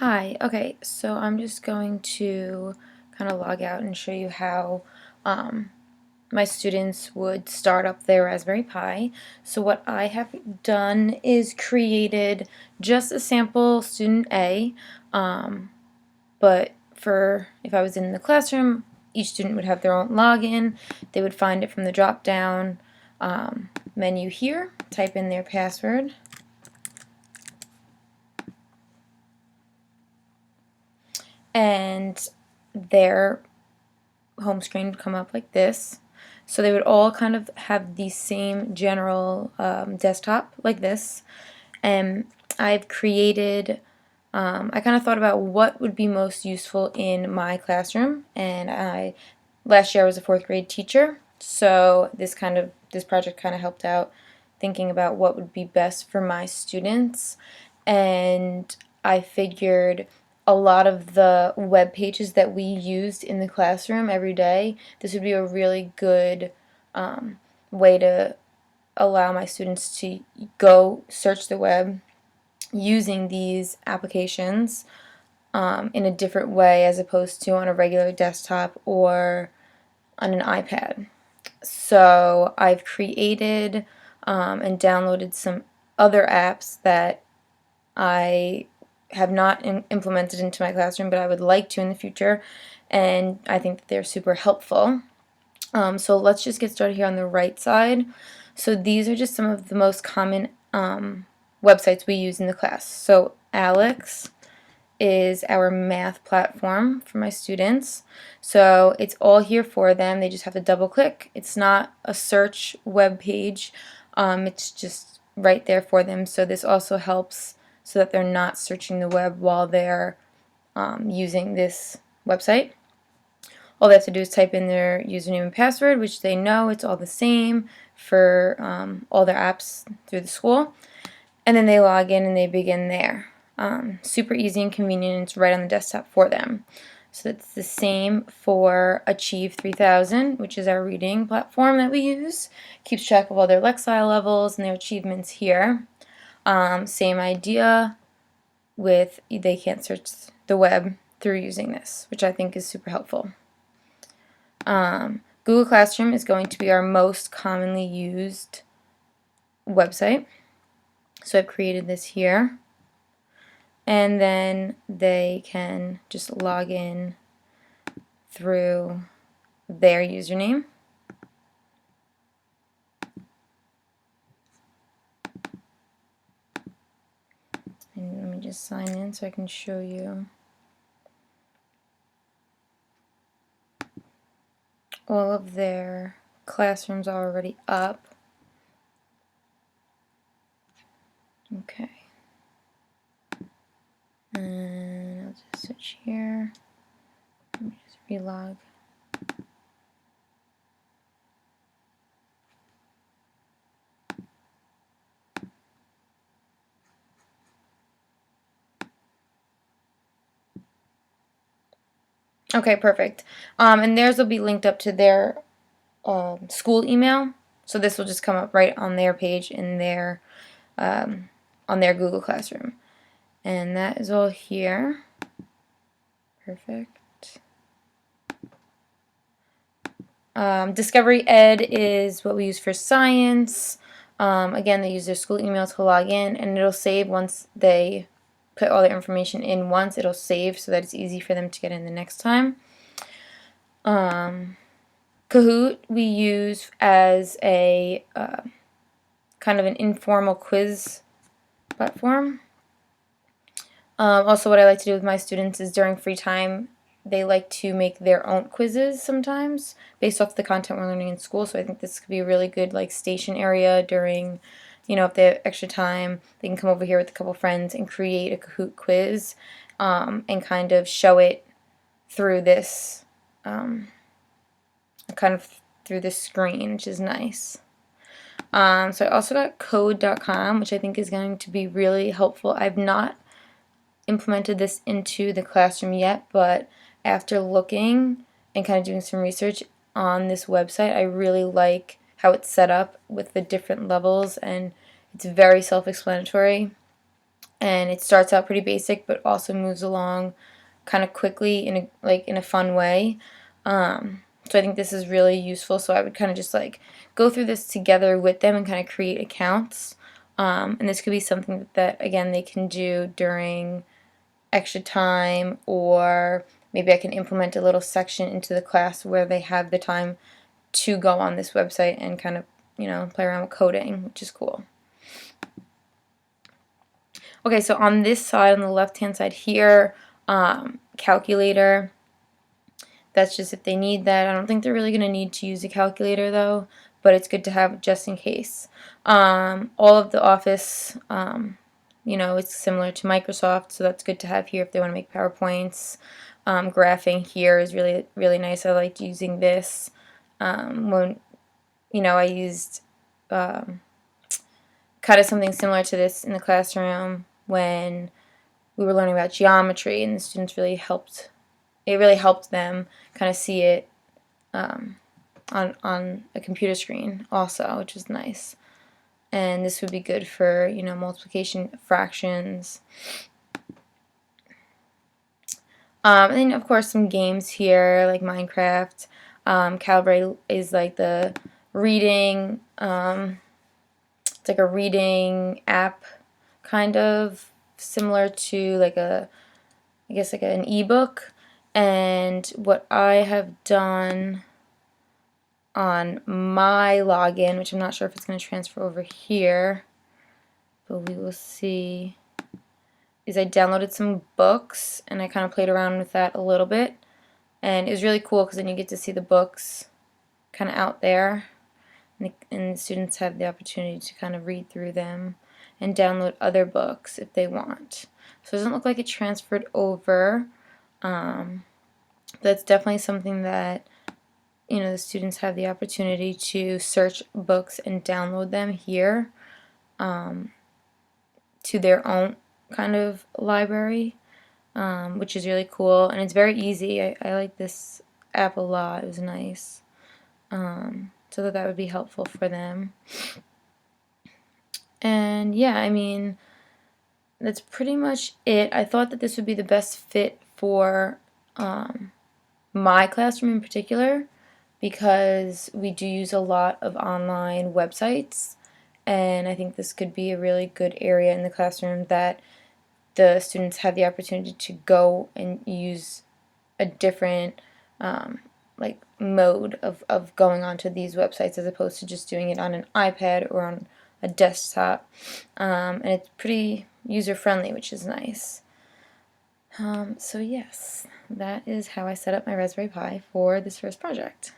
Hi, okay, so I'm just going to kind of log out and show you how um, my students would start up their Raspberry Pi. So what I have done is created just a sample student A, but for if I was in the classroom, each student would have their own login. They would find it from the drop-down menu here, type in their password, and their home screen would come up like this. So they would all kind of have the same general desktop like this. And I've created, I kind of thought about what would be most useful in my classroom. And last year I was a fourth grade teacher, so this project kind of helped out thinking about what would be best for my students. And I figured a lot of the web pages that we used in the classroom every day, this would be a really good way to allow my students to go search the web using these applications in a different way as opposed to on a regular desktop or on an iPad. So I've created and downloaded some other apps that I have not implemented into my classroom, but I would like to in the future, and I think that they're super helpful. So let's just get started here on the right side. So these are just some of the most common websites we use in the class. So Alex is our math platform for my students. So it's all here for them. They just have to double click. It's not a search web page. It's just right there for them. So this also helps so that they're not searching the web while they're using this website. All they have to do is type in their username and password, which they know it's all the same for all their apps through the school. And then they log in and they begin there. Super easy and convenient, and it's right on the desktop for them. So it's the same for Achieve 3000, which is our reading platform that we use. Keeps track of all their Lexile levels and their achievements here. Same idea with they can't search the web through using this, which I think is super helpful. Google Classroom is going to be our most commonly used website. So I've created this here. And then they can just log in through their username. And let me just sign in so I can show you all of their classrooms are already up. Okay. And I'll just switch here. Let me just relog. Okay, perfect. And theirs will be linked up to their school email. So this will just come up right on their page in their on their Google Classroom. And that is all here. Perfect. Discovery Ed is what we use for science. Again, they use their school email to log in, and it'll save once they put all their information in once. It'll save so that it's easy for them to get in the next time. Kahoot we use as a kind of an informal quiz platform. Also, what I like to do with my students is during free time, they like to make their own quizzes sometimes based off the content we're learning in school. So I think this could be a really good station area during, if they have extra time, they can come over here with a couple friends and create a Kahoot quiz and kind of show it through this, through this screen, which is nice. So I also got code.com, which I think is going to be really helpful. I've not implemented this into the classroom yet, but after looking and kind of doing some research on this website, I really like how it's set up with the different levels, and it's very self-explanatory. and it starts out pretty basic but also moves along kind of quickly in a fun way. So I think this is really useful. So I would kind of just like go through this together with them and kind of create accounts. And this could be something that again they can do during extra time, or maybe I can implement a little section into the class where they have the time to go on this website and kind of, play around with coding, which is cool. Okay, so on this side, on the left-hand side here, calculator. That's just if they need that. I don't think they're really going to need to use a calculator though, but it's good to have just in case. All of the Office, it's similar to Microsoft, so that's good to have here if they want to make PowerPoints. Graphing here is really, really nice. I liked using this when, I used kind of something similar to this in the classroom when we were learning about geometry, and the students really helped. It really helped them kind of see it on a computer screen also, which is nice. And this would be good for, multiplication, fractions. And then, of course, some games here, like Minecraft. Calibrate is like the reading, it's like a reading app, kind of similar to like I guess like an ebook. And what I have done on my login, which I'm not sure if it's going to transfer over here, but we will see, is I downloaded some books and I kind of played around with that a little bit, and it was really cool because then you get to see the books kind of out there, and the students have the opportunity to kind of read through them and download other books if they want. So it doesn't look like it transferred over. That's definitely something that the students have the opportunity to search books and download them here to their own kind of library, which is really cool, and it's very easy. I like this app a lot. It was nice. So that would be helpful for them. And yeah, I mean, that's pretty much it. I thought that this would be the best fit for my classroom in particular, because we do use a lot of online websites, and I think this could be a really good area in the classroom that the students have the opportunity to go and use a different like mode of going onto these websites as opposed to just doing it on an iPad or on a desktop, and it's pretty user-friendly, which is nice. So yes, that is how I set up my Raspberry Pi for this first project.